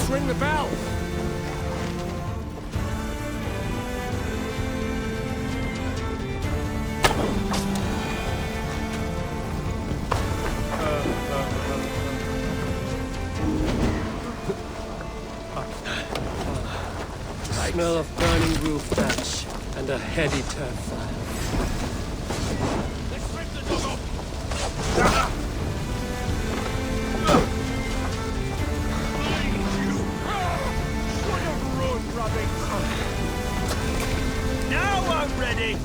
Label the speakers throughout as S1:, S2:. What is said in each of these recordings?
S1: Just ring the bell. Smell of burning roof thatch and a heady turf fire. Let's rip the dog up!
S2: Now I'm ready!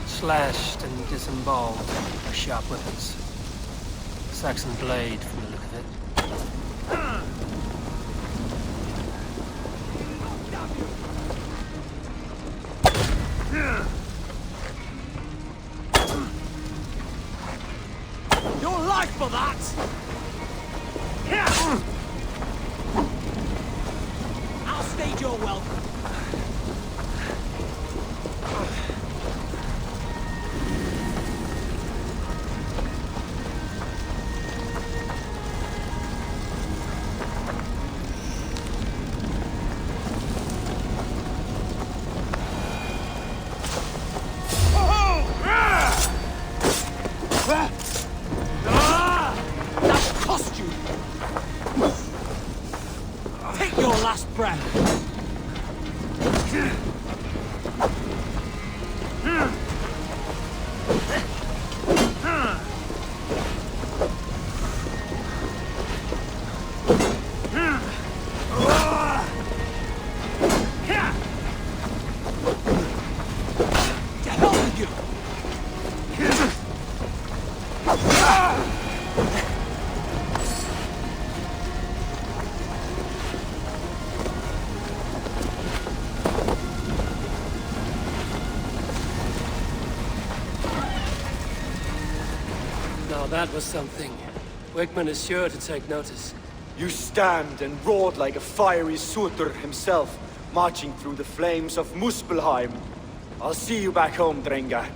S1: Slashed and disemboweled are sharp weapons. Saxon blade from the look of it.
S2: Your life for that! I'll stage your welcome.
S1: That was something. Wigmund is sure to take notice.
S3: You stand and roared like a fiery Surtur himself, marching through the flames of Muspelheim. I'll see you back home, Drenga.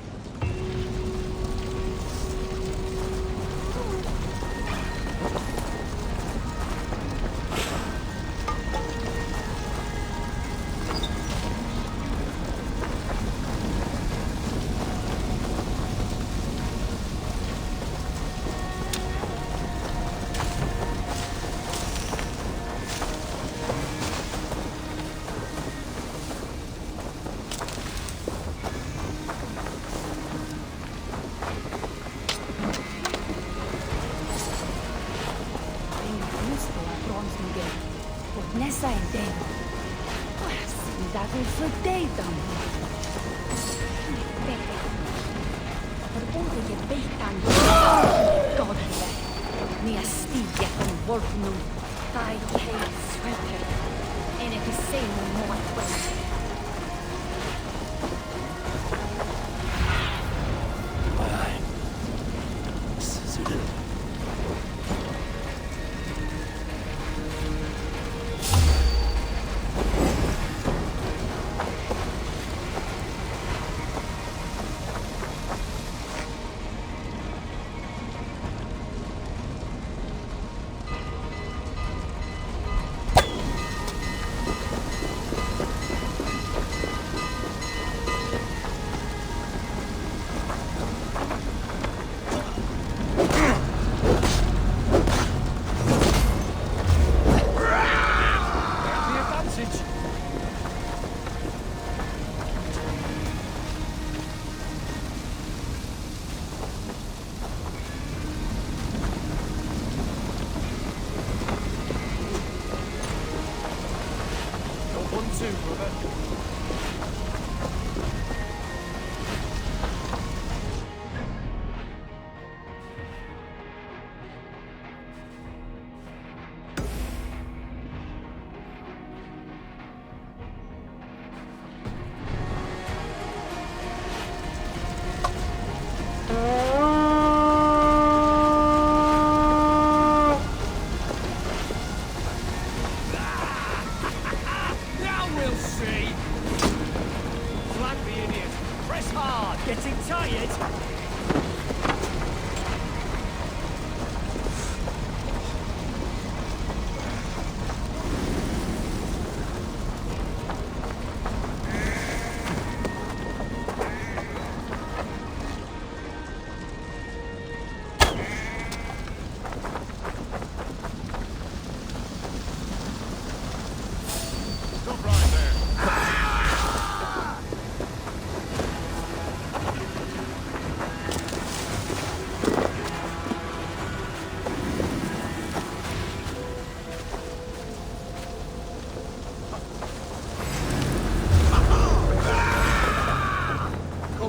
S2: Getting tired?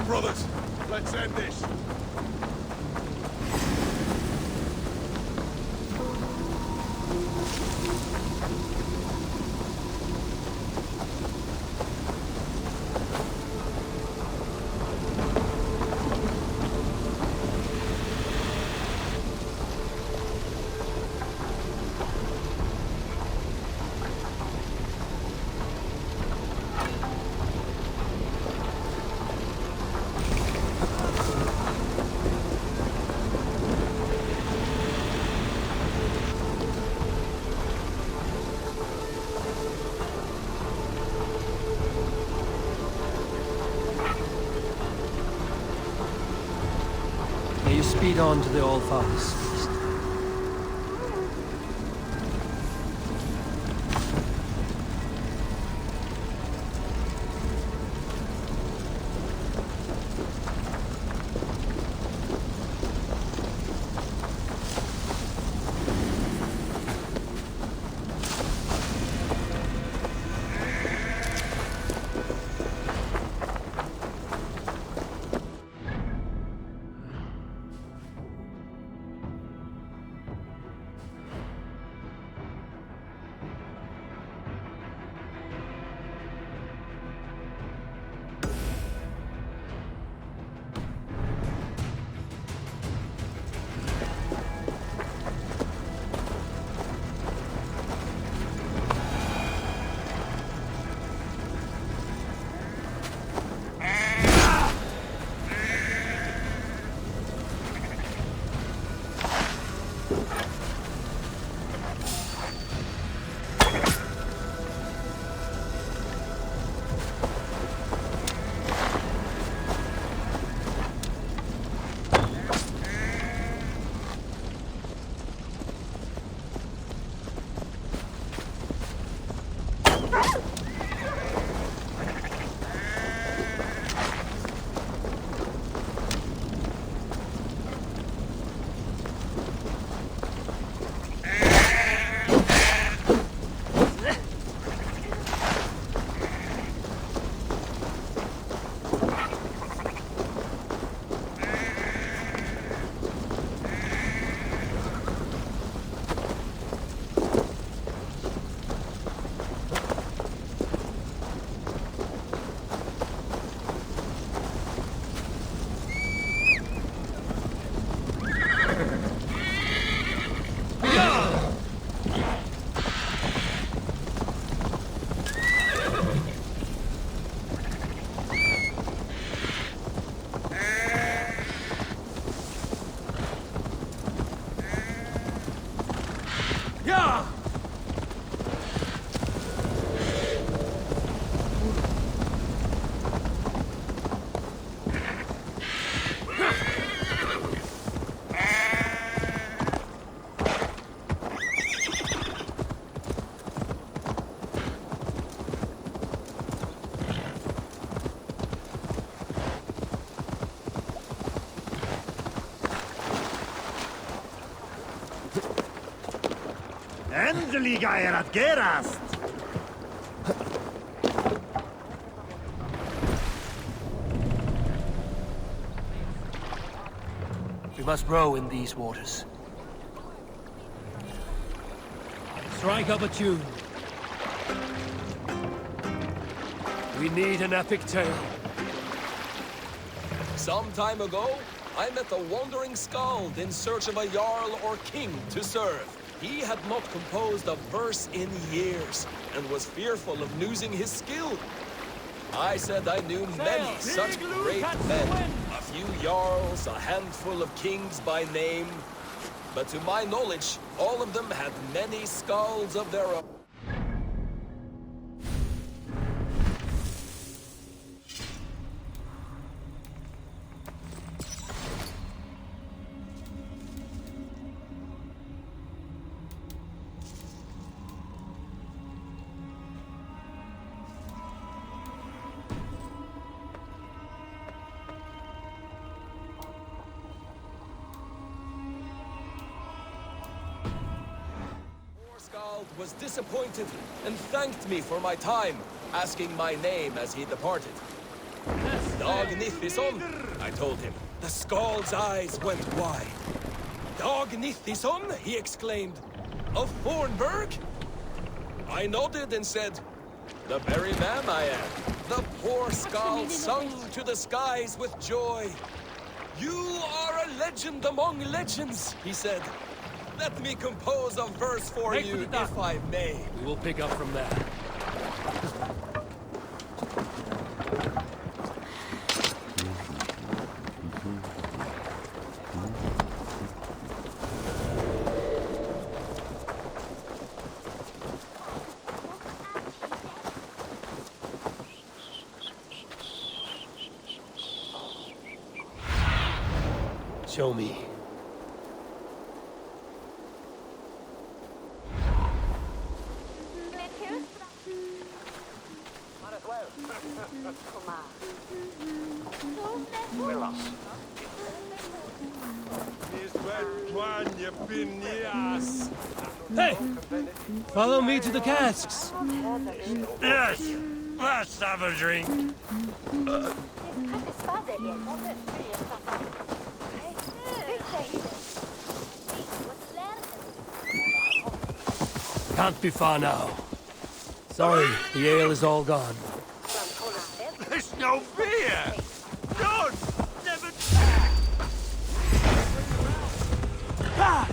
S4: Brothers, let's end this.
S1: May you speed on to the All-Father's feast.
S2: Endelig er at gerast!
S1: We must row in these waters.
S2: Strike up a tune. We need an epic tale.
S5: Some time ago, I met a wandering skald in search of a jarl or king to serve. He had not composed a verse in years, and was fearful of losing his skill. I said I knew many such great men. A few jarls, a handful of kings by name. But to my knowledge, all of them had many skalds of their own. Was disappointed and thanked me for my time, asking my name as he departed. Dag Nithison, I told him. The Skald's eyes went wide. Dag Nithison, he exclaimed. Of Fornburg? I nodded and said, the very man I am. The poor Skald sung to the skies with joy. You are a legend among legends, he said. Let me compose a verse for you, if I may.
S2: We will pick up from there. Show me. Hey! Follow me to the casks!
S4: Yes! Let's have a drink!
S2: Can't be far now. Sorry, the ale is all gone.
S4: There's no beer! God! Never...
S2: Ah!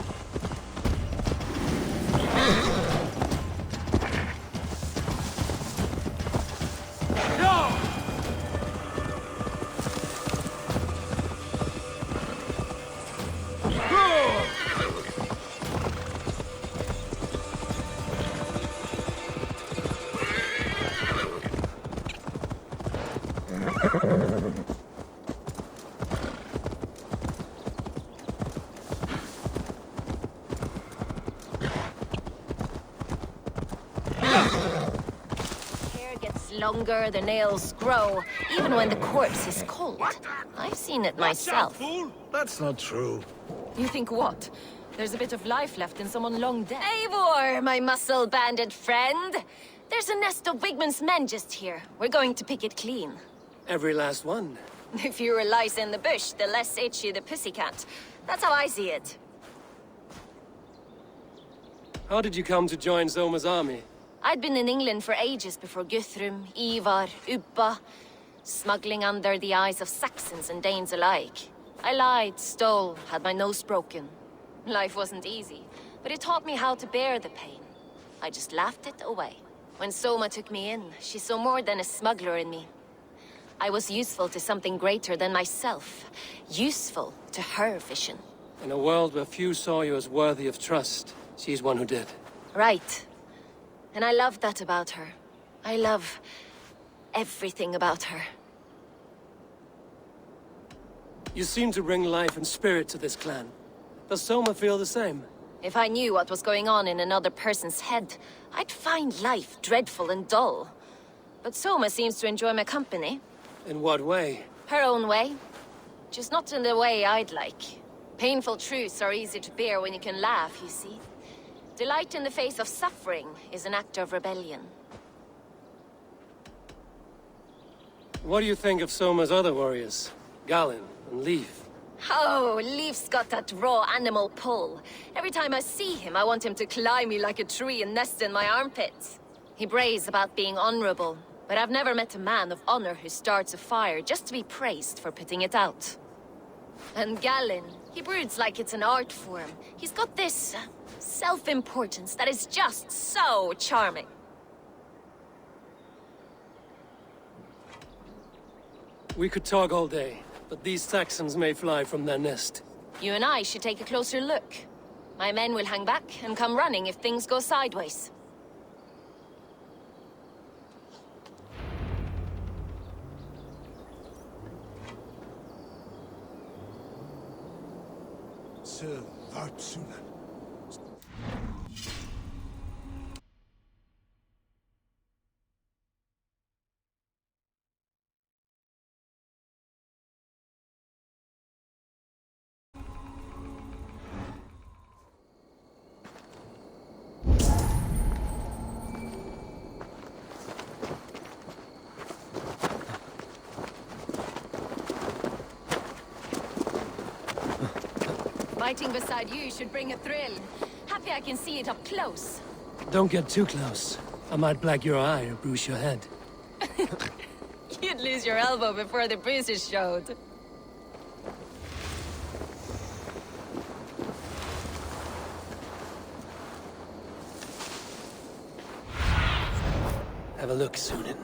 S6: Longer, the nails grow, even when the corpse is cold. I've seen it myself.
S4: Fool! That's not true.
S6: You think what? There's a bit of life left in someone long dead. Eivor, my muscle-banded friend! There's a nest of Wigmund's men just here. We're going to pick it clean.
S1: Every last one.
S6: The fewer lice in the bush, the less itchy the pussycat. That's how I see it.
S1: How did you come to join Soma's army?
S6: I'd been in England for ages before Guthrum, Eivor, Ubba, smuggling under the eyes of Saxons and Danes alike. I lied, stole, had my nose broken. Life wasn't easy, but it taught me how to bear the pain. I just laughed it away. When Soma took me in, she saw more than a smuggler in me. I was useful to something greater than myself. Useful to her vision.
S1: In a world where few saw you as worthy of trust, she's one who did.
S6: Right. And I love that about her. I love everything about her.
S1: You seem to bring life and spirit to this clan. Does Soma feel the same?
S6: If I knew what was going on in another person's head, I'd find life dreadful and dull. But Soma seems to enjoy my company.
S1: In what way?
S6: Her own way. Just not in the way I'd like. Painful truths are easy to bear when you can laugh, you see. Delight in the face of suffering is an act of rebellion.
S1: What do you think of Soma's other warriors? Galinn and Leif?
S6: Oh, Leif's got that raw animal pull. Every time I see him, I want him to climb me like a tree and nest in my armpits. He brays about being honorable, but I've never met a man of honor who starts a fire just to be praised for putting it out. And Galinn, he broods like it's an art form. He's got this self-importance that is just so charming.
S1: We could talk all day, but these Saxons may fly from their nest.
S6: You and I should take a closer look. My men will hang back and come running if things go sideways.
S2: Sir, Vartsuna.
S6: Fighting beside you should bring a thrill. Happy I can see it up close.
S1: Don't get too close. I might black your eye or bruise your head.
S6: You'd lose your elbow before the bruises showed.
S1: Have a look, Sunan.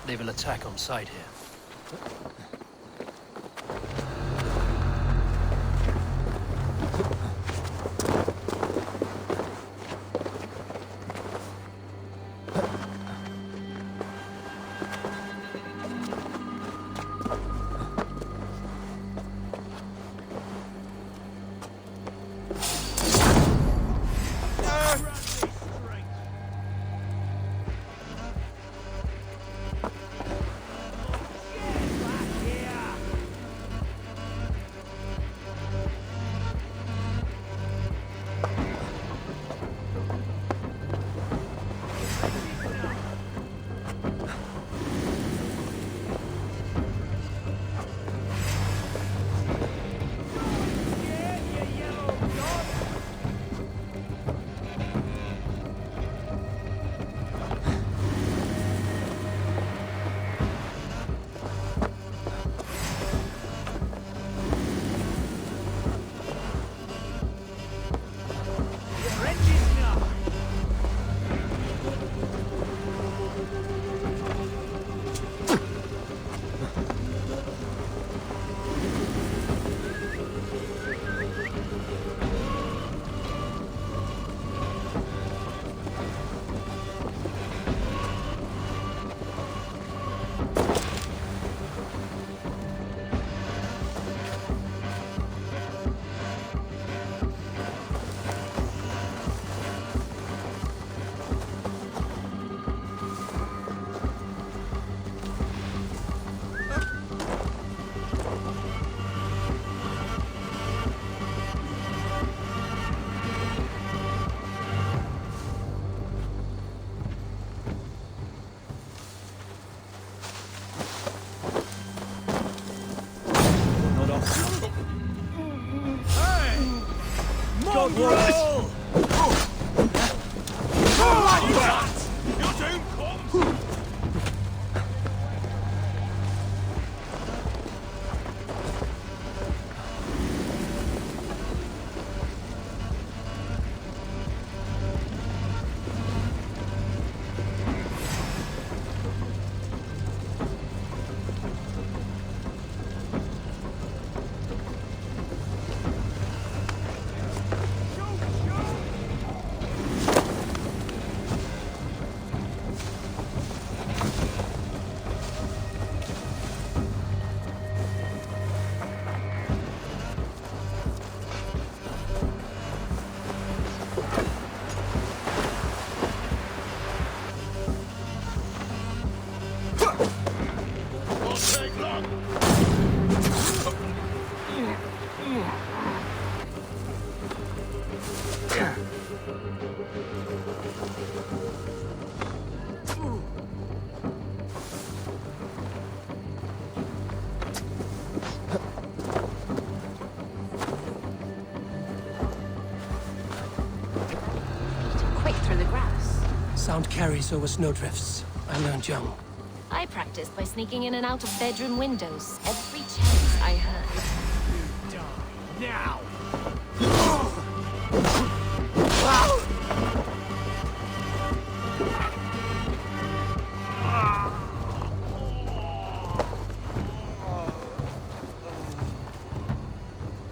S1: They will attack on sight here. Sound carries over snowdrifts. I learned young.
S6: I practiced by sneaking in and out of bedroom windows every chance I had.
S2: Now!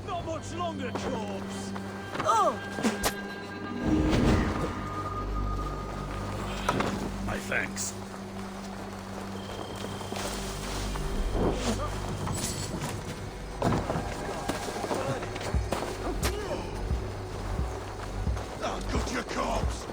S2: Not much longer, corpse! My thanks. Go to your corpse!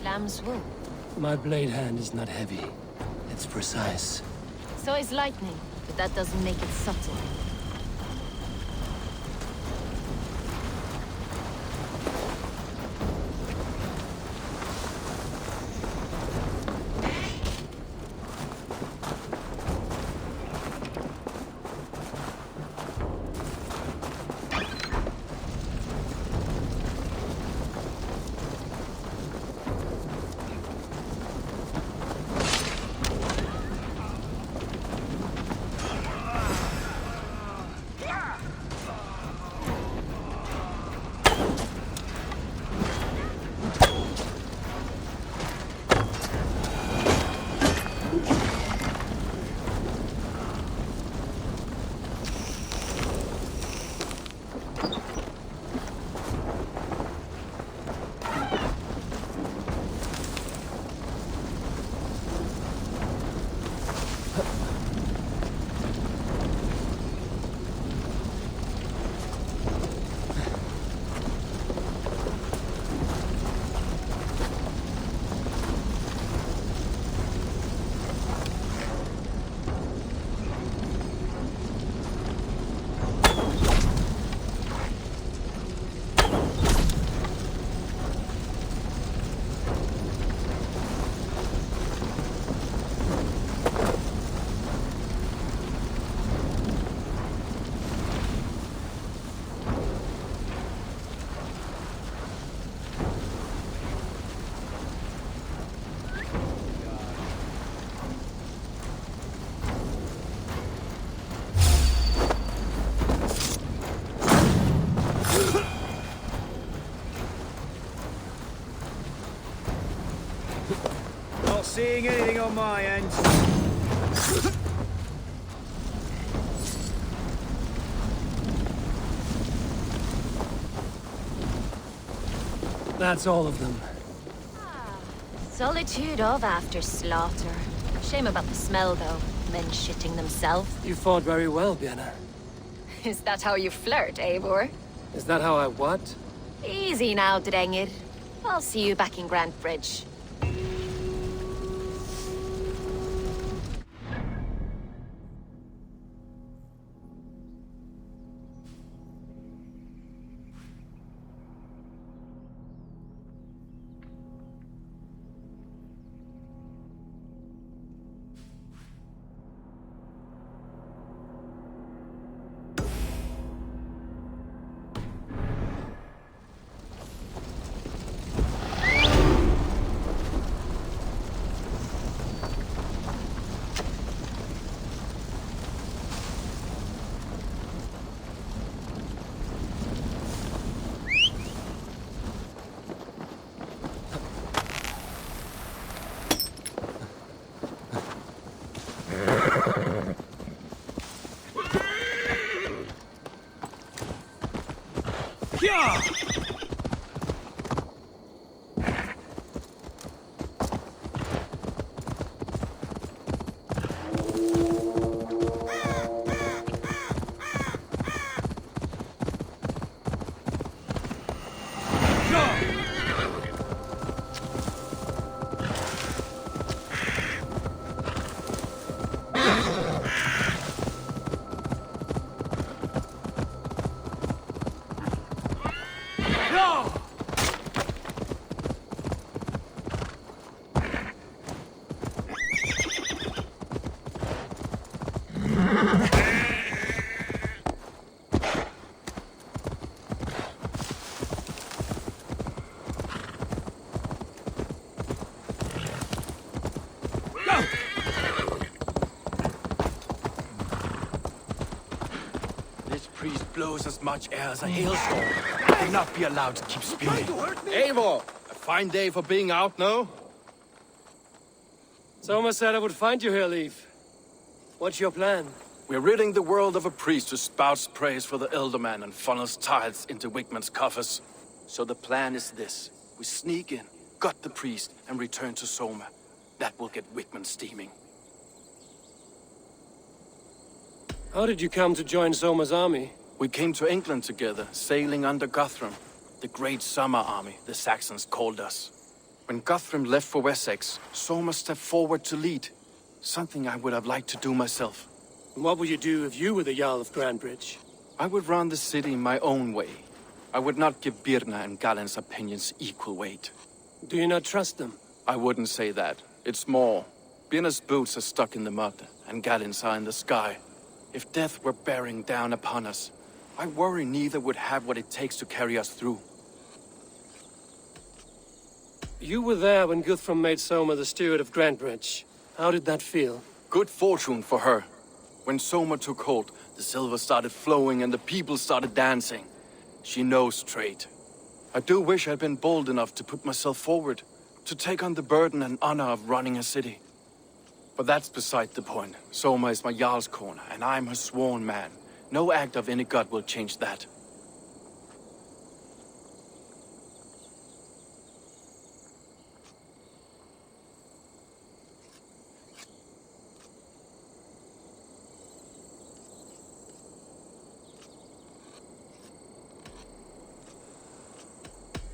S6: Lamb's wool.
S1: My blade hand is not heavy. It's precise.
S6: So is lightning, but that doesn't make it subtle.
S7: my end.
S2: That's all of them.
S6: Solitude of after slaughter. Shame about the smell, though. Men shitting themselves.
S2: You fought very well, Birna.
S6: Is that how you flirt, Eivor?
S2: Is that how I what?
S6: Easy now, Drengir. I'll see you back in Grand Bridge.
S5: Blows as much air as a hailstorm. I will not be allowed to keep spewing.
S8: Eivor! A fine day for being out, no?
S2: Soma said I would find you here, Leif. What's your plan?
S8: We're ridding the world of a priest who spouts praise for the Elderman and funnels tithes into Wigmund's coffers. So the plan is this. We sneak in, gut the priest, and return to Soma. That will get Wigmund steaming.
S2: How did you come to join Soma's army?
S8: We came to England together, sailing under Guthrum. The great summer army, the Saxons called us. When Guthrum left for Wessex, Soma stepped forward to lead. Something I would have liked to do myself.
S2: And what would you do if you were the Jarl of Grandbridge?
S8: I would run the city my own way. I would not give Birna and Galen's opinions equal weight.
S2: Do you not trust them?
S8: I wouldn't say that. It's more. Birna's boots are stuck in the mud, and Galen's are in the sky. If death were bearing down upon us, I worry neither would have what it takes to carry us through.
S2: You were there when Guthrum made Soma the steward of Grandbridge. How did that feel?
S8: Good fortune for her. When Soma took hold, the silver started flowing and the people started dancing. She knows trade. I do wish I'd been bold enough to put myself forward, to take on the burden and honor of running a city. But that's beside the point. Soma is my Jarl's corner, and I'm her sworn man. No act of any god will change that.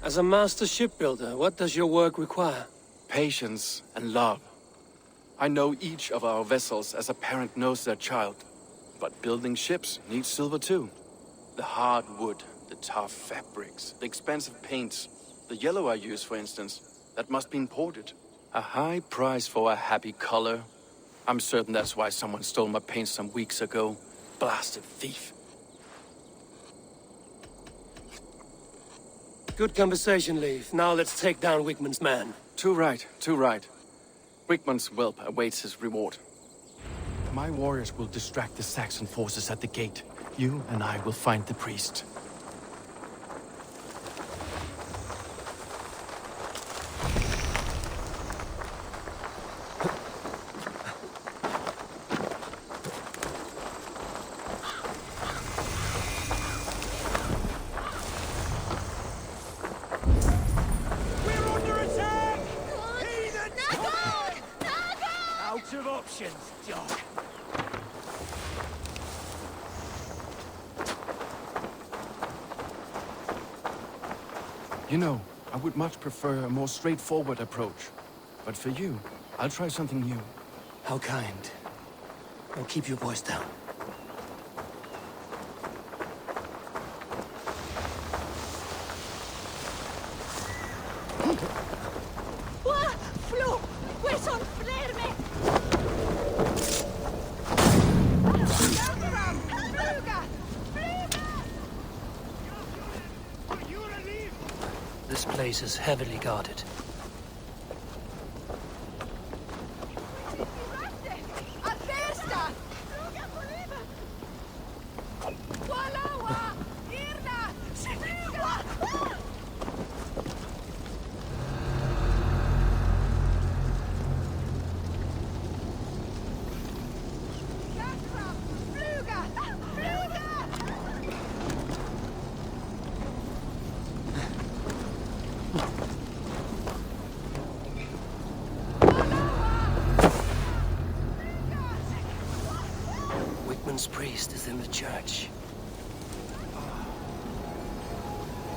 S2: As a master shipbuilder, what does your work require?
S8: Patience and love. I know each of our vessels as a parent knows their child. But building ships needs silver too. The hard wood, the tough fabrics, the expensive paints. The yellow I use, for instance, that must be imported. A high price for a happy color. I'm certain that's why someone stole my paint some weeks ago. Blasted thief.
S2: Good conversation, Leif. Now let's take down Wigmund's man.
S8: Too right, too right. Wigmund's whelp awaits his reward. My warriors will distract the Saxon forces at the gate. You and I will find the priest. You know, I would much prefer a more straightforward approach. But for you, I'll try something new.
S1: How kind. Now keep your voice down.
S6: Flo! Quesson, fler mig!
S1: This place is heavily guarded. Wigmund's priest is in the church.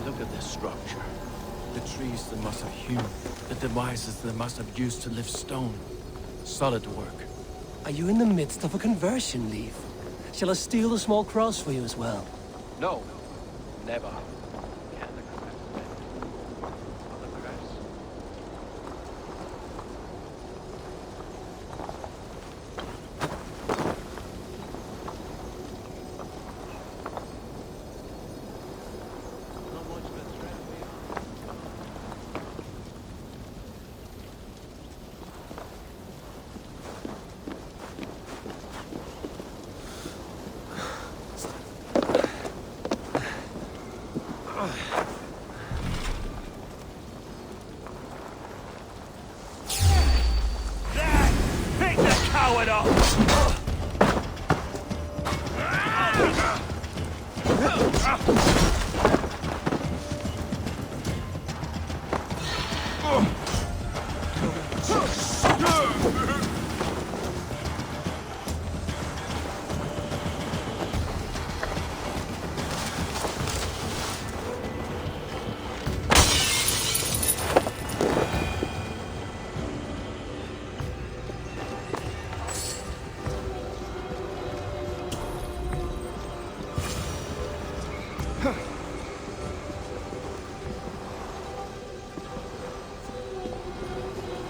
S8: Look at this structure. The trees they must have hewn. The devices they must have used to lift stone. Solid work.
S1: Are you in the midst of a conversion, Leif? Shall I steal the small cross for you as well?
S8: No, never.
S4: Pick the coward up!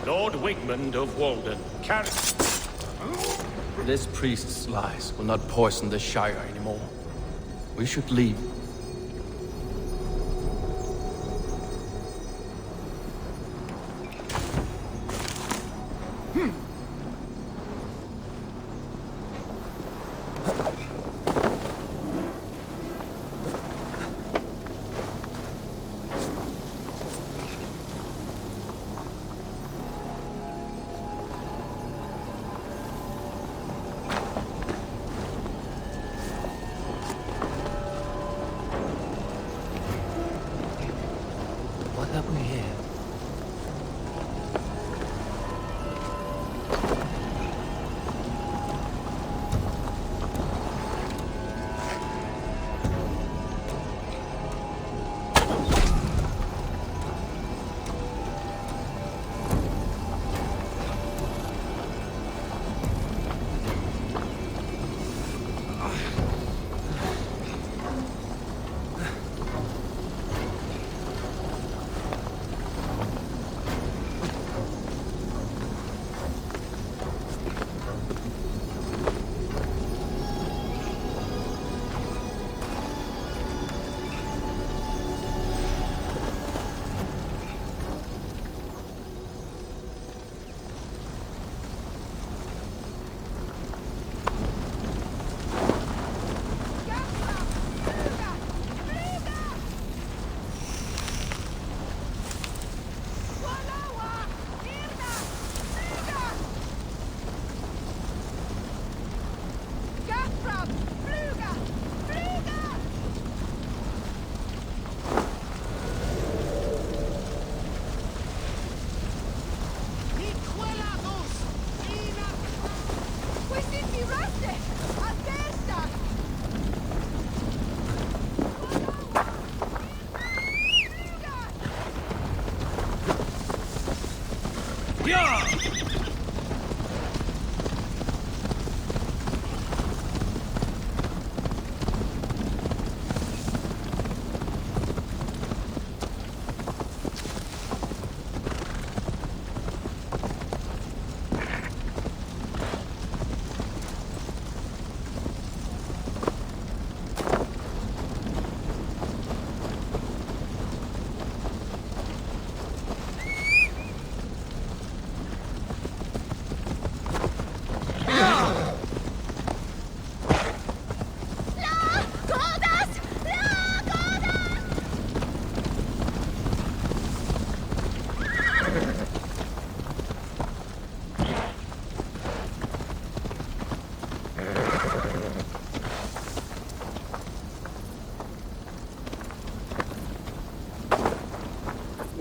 S4: Lord Wigmund of Walden, carry...
S8: This priest's lies will not poison the Shire anymore. We should leave.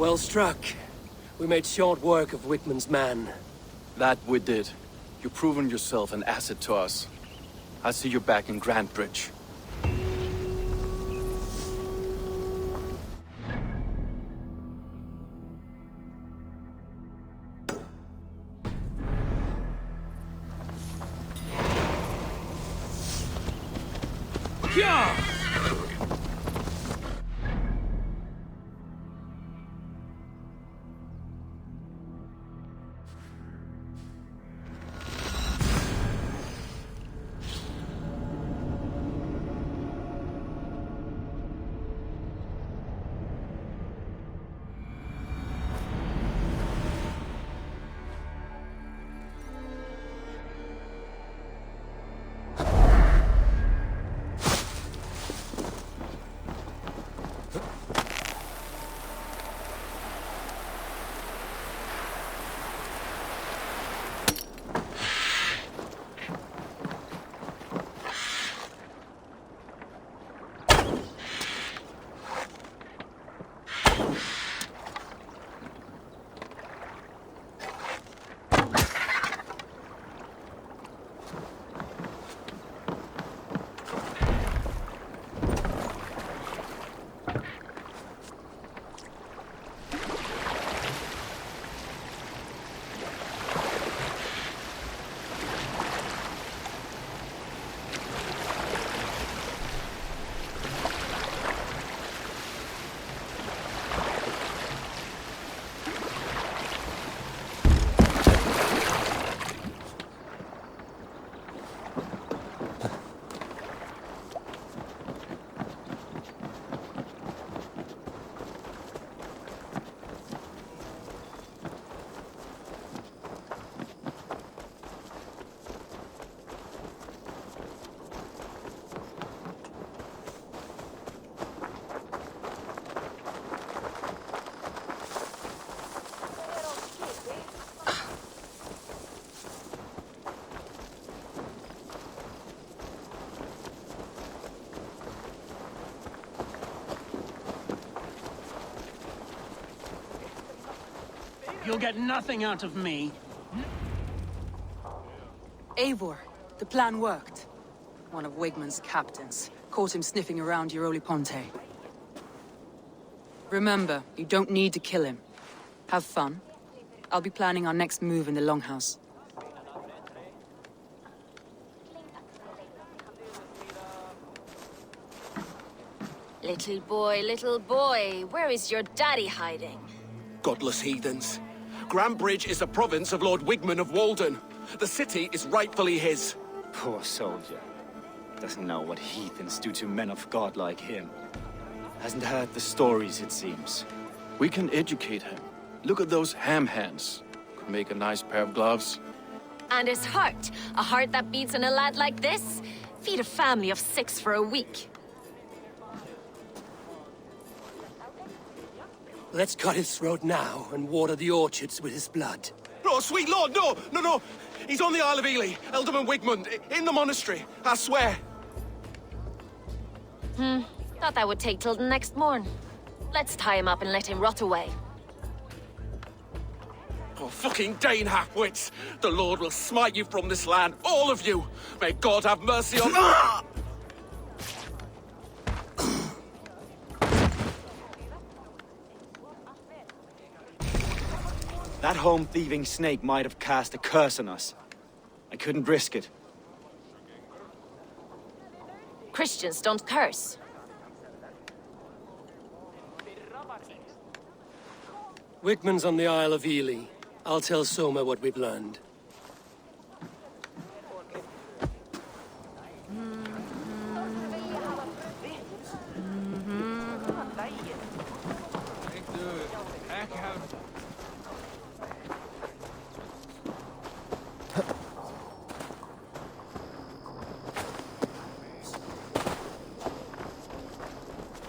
S2: Well struck. We made short work of Wigmund's man.
S8: That we did. You've proven yourself an asset to us. I'll see you back in Grantbridge.
S7: You'll get nothing out of me.
S9: Eivor, the plan worked. One of Wigmund's captains caught him sniffing around Euroli Ponte. Remember, you don't need to kill him. Have fun. I'll be planning our next move in the Longhouse.
S6: Little boy, where is your daddy hiding?
S5: Godless heathens. Grantbridge is a province of Lord Wigmund of Walden. The city is rightfully his.
S3: Poor soldier. Doesn't know what heathens do to men of God like him. Hasn't heard the stories, it seems.
S8: We can educate him. Look at those ham hands. Could make a nice pair of gloves.
S6: And his heart. A heart that beats in a lad like this? Feed a family of 6 for a week.
S2: Let's cut his throat now and water the orchards with his blood.
S5: Oh, sweet lord, no, no, no. He's on the Isle of Ely, Elderman Wigmund, in the monastery, I swear.
S6: Thought that would take till the next morn. Let's tie him up and let him rot away.
S5: Oh, fucking Dane half-wits. The Lord will smite you from this land, all of you. May God have mercy on...
S3: That home-thieving snake might have cast a curse on us. I couldn't risk it.
S6: Christians don't curse.
S2: Wigmund's on the Isle of Ely. I'll tell Soma what we've learned.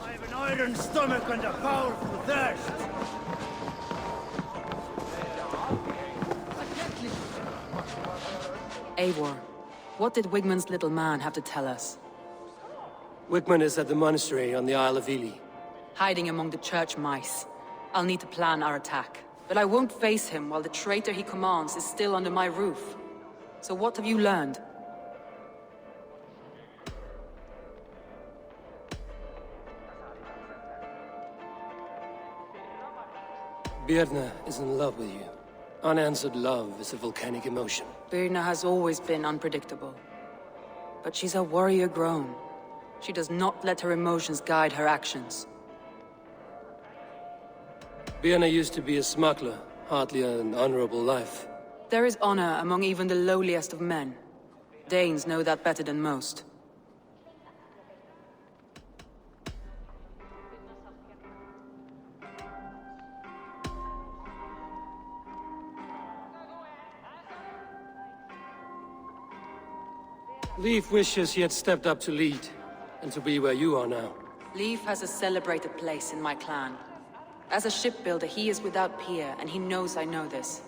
S4: I have an iron stomach and a powerful thirst.
S9: Eivor, what did Wigmund's little man have to tell us?
S2: Wigmund is at the monastery on the Isle of Ely.
S9: Hiding among the church mice. I'll need to plan our attack. But I won't face him while the traitor he commands is still under my roof. So what have you learned?
S2: Birna is in love with you. Unanswered love is a volcanic emotion.
S9: Birna has always been unpredictable. But she's a warrior grown. She does not let her emotions guide her actions.
S2: Birna used to be a smuggler, hardly an honorable life.
S9: There is honor among even the lowliest of men. Danes know that better than most.
S2: Leif wishes he had stepped up to lead, and to be where you are now.
S9: Leif has a celebrated place in my clan. As a shipbuilder, he is without peer, and he knows I know this.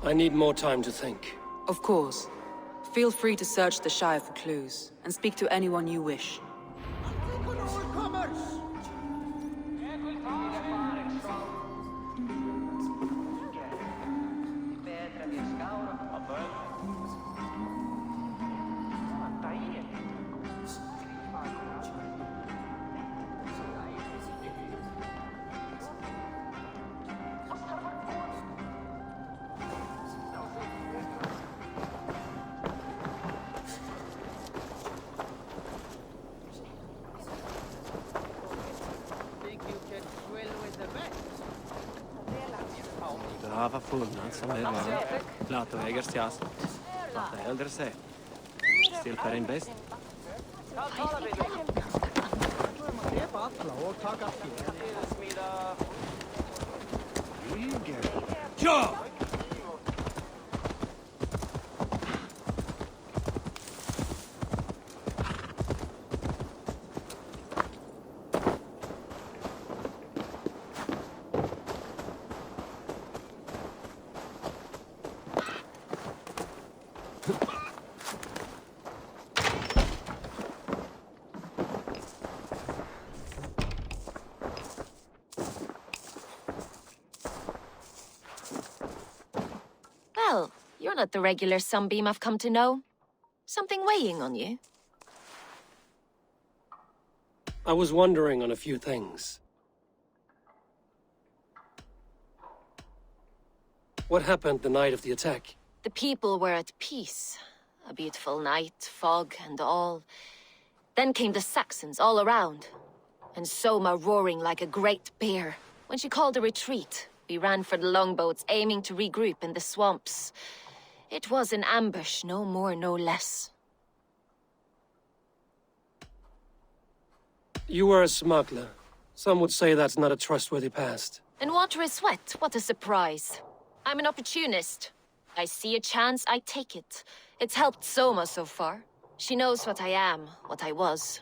S2: I need more time to think.
S9: Of course. Feel free to search the Shire for clues, and speak to anyone you wish.
S10: Brava fullnad som det var. Platoägers jazz. Vad äldre sig. Still per in best.
S4: Ja!
S6: Well, you're not the regular sunbeam I've come to know. Something weighing on you?
S2: I was wondering on a few things. What happened the night of the attack?
S6: The people were at peace. A beautiful night, fog and all. Then came the Saxons all around. And Soma roaring like a great bear. When she called a retreat, we ran for the longboats, aiming to regroup in the swamps. It was an ambush, no more, no less.
S2: You were a smuggler. Some would say that's not a trustworthy past.
S6: And water is wet, what a surprise. I'm an opportunist. I see a chance, I take it. It's helped Soma so far. She knows what I am, what I was.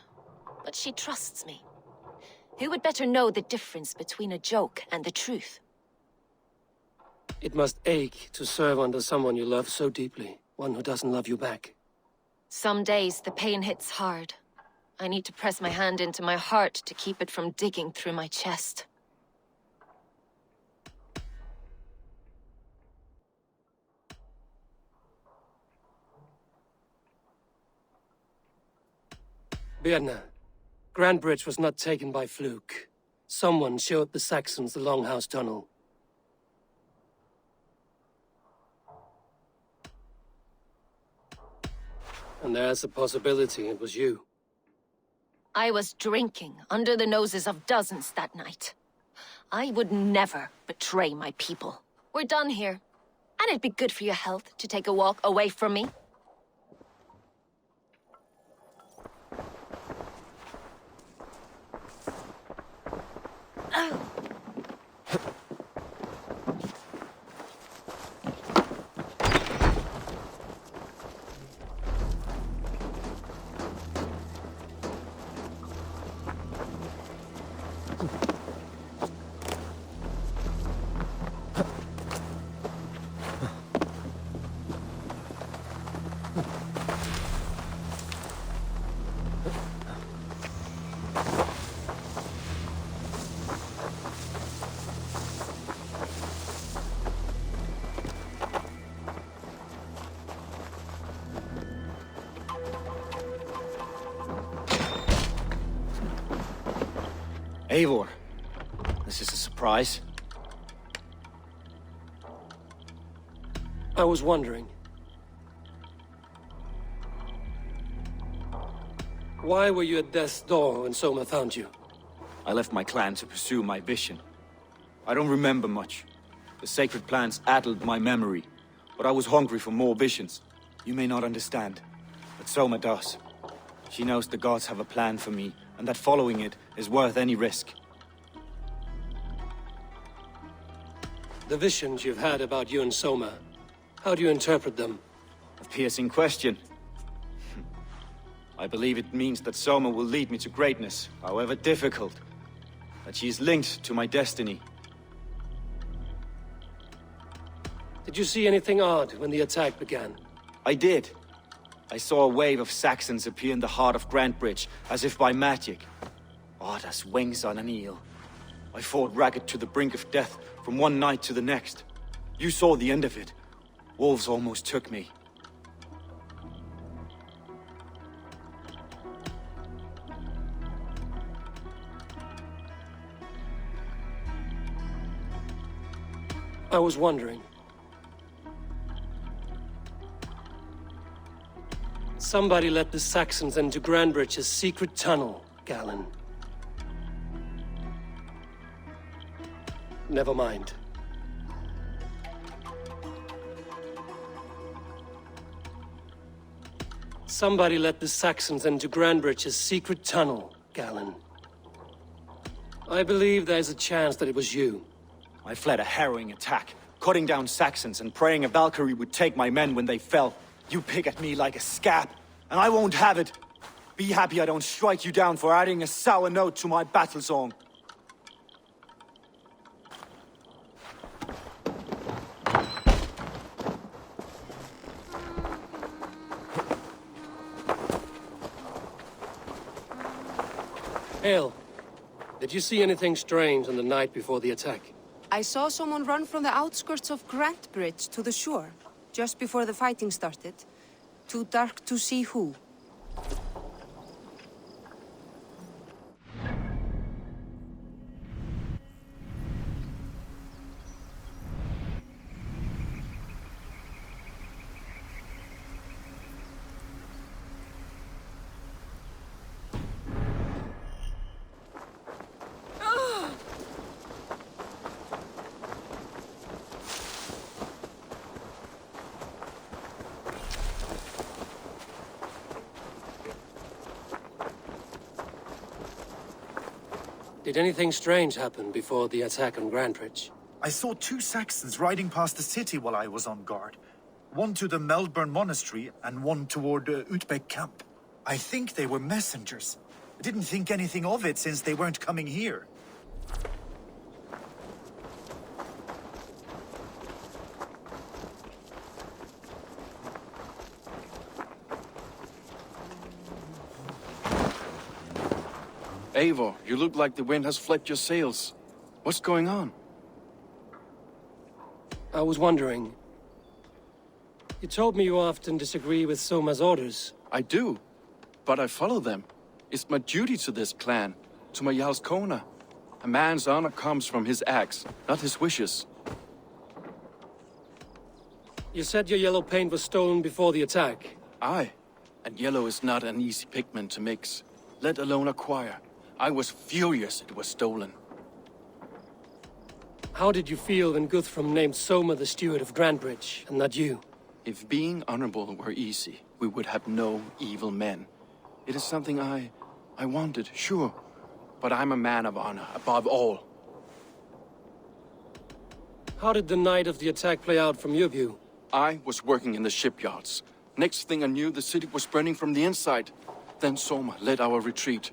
S6: But she trusts me. Who would better know the difference between a joke and the truth?
S2: It must ache to serve under someone you love so deeply, one who doesn't love you back.
S6: Some days the pain hits hard. I need to press my hand into my heart to keep it from digging through my chest.
S2: Birna, Grand Bridge was not taken by fluke. Someone showed the Saxons the Longhouse Tunnel. And there's a possibility it was you.
S6: I was drinking under the noses of dozens that night. I would never betray my people. We're done here. And it'd be good for your health to take a walk away from me.
S3: Eivor, this is a surprise.
S2: I was wondering. Why were you at death's door when Soma found you?
S3: I left my clan to pursue my vision. I don't remember much. The sacred plants addled my memory, but I was hungry for more visions. You may not understand, but Soma does. She knows the gods have a plan for me, and that following it is worth any risk.
S2: The visions you've had about you and Soma, how do you interpret them?
S3: A piercing question. I believe it means that Soma will lead me to greatness, however difficult. That she is linked to my destiny.
S2: Did you see anything odd when the attack began?
S3: I did. I saw a wave of Saxons appear in the heart of Grantebridge, as if by magic. Odd as wings on an eel. I fought ragged to the brink of death from one night to the next. You saw the end of it. Wolves almost took me.
S2: I was wondering. Somebody let the Saxons into Grantebridge's secret tunnel, Galen. Never mind. Somebody let the Saxons into Grantebridge's secret tunnel, Galen. I believe there's a chance that it was you.
S3: I fled a harrowing attack, cutting down Saxons and praying a Valkyrie would take my men when they fell. You pick at me like a scab, and I won't have it. Be happy I don't strike you down for adding a sour note to my battle song.
S2: Hale, did you see anything strange on the night before the attack?
S11: I saw someone run from the outskirts of Grantebridge to the shore, just before the fighting started. Too dark to see who.
S2: Did anything strange happen before the attack on Grantebridge?
S12: I saw two Saxons riding past the city while I was on guard. One to the Melbourne Monastery and one toward Utbeck Camp. I think they were messengers. I didn't think anything of it since they weren't coming here.
S8: Eivor, you look like the wind has flecked your sails. What's going on?
S2: I was wondering. You told me you often disagree with Soma's orders.
S8: I do, but I follow them. It's my duty to this clan, to my Jarl's Kona. A man's honor comes from his acts, not his wishes.
S2: You said your yellow paint was stolen before the attack.
S8: Aye, and yellow is not an easy pigment to mix, let alone acquire. I was furious it was stolen.
S2: How did you feel when Guthrum named Soma the steward of Grantebridge, and not you?
S8: If being honorable were easy, we would have no evil men. It is something I wanted, sure. But I'm a man of honor, above all.
S2: How did the night of the attack play out from your view?
S8: I was working in the shipyards. Next thing I knew, the city was burning from the inside. Then Soma led our retreat.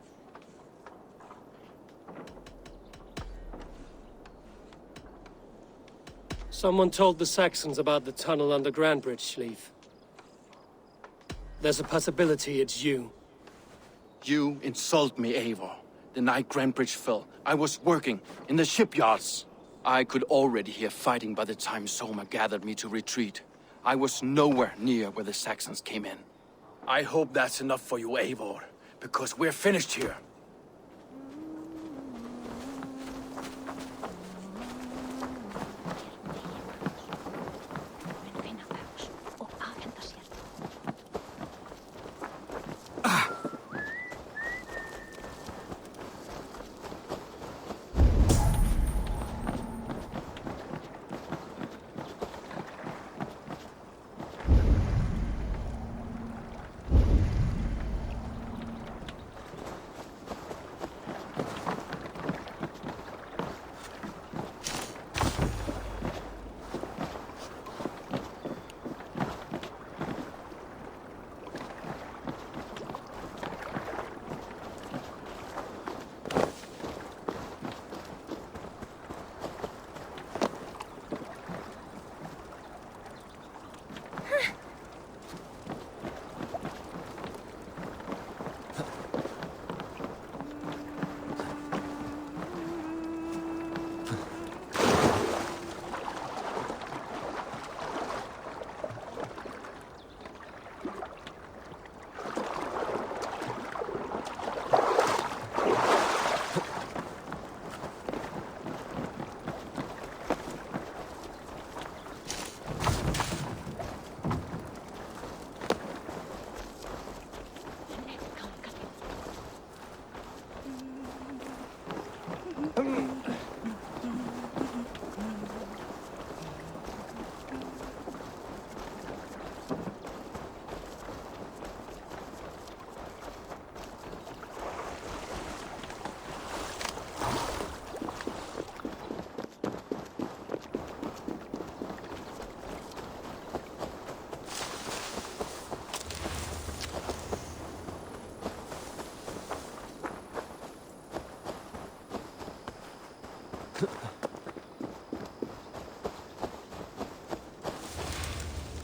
S2: Someone told the Saxons about the tunnel under Grantebridge, Leif. There's a possibility it's you.
S8: You insult me, Eivor. The night Grand Bridge fell, I was working in the shipyards. I could already hear fighting by the time Soma gathered me to retreat. I was nowhere near where the Saxons came in. I hope that's enough for you, Eivor, because we're finished here.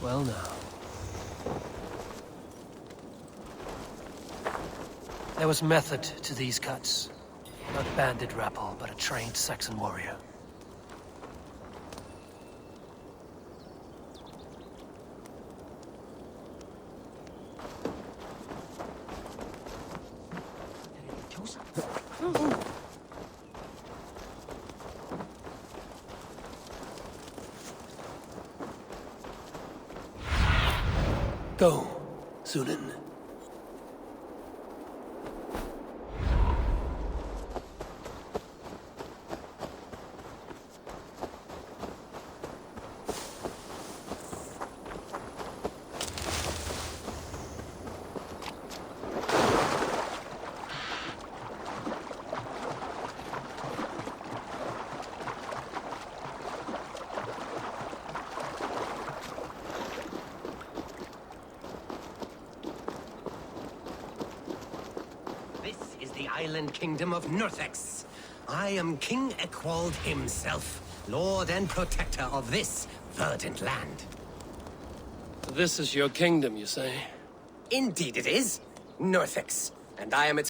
S1: Well now. There was method to these cuts. Not bandit rabble, but a trained Saxon warrior. Go, Sunan.
S13: Island kingdom of Northex. I am King Ekwald himself, lord and protector of this verdant land.
S2: This is your kingdom, you say?
S13: Indeed it is, Northex, and I am its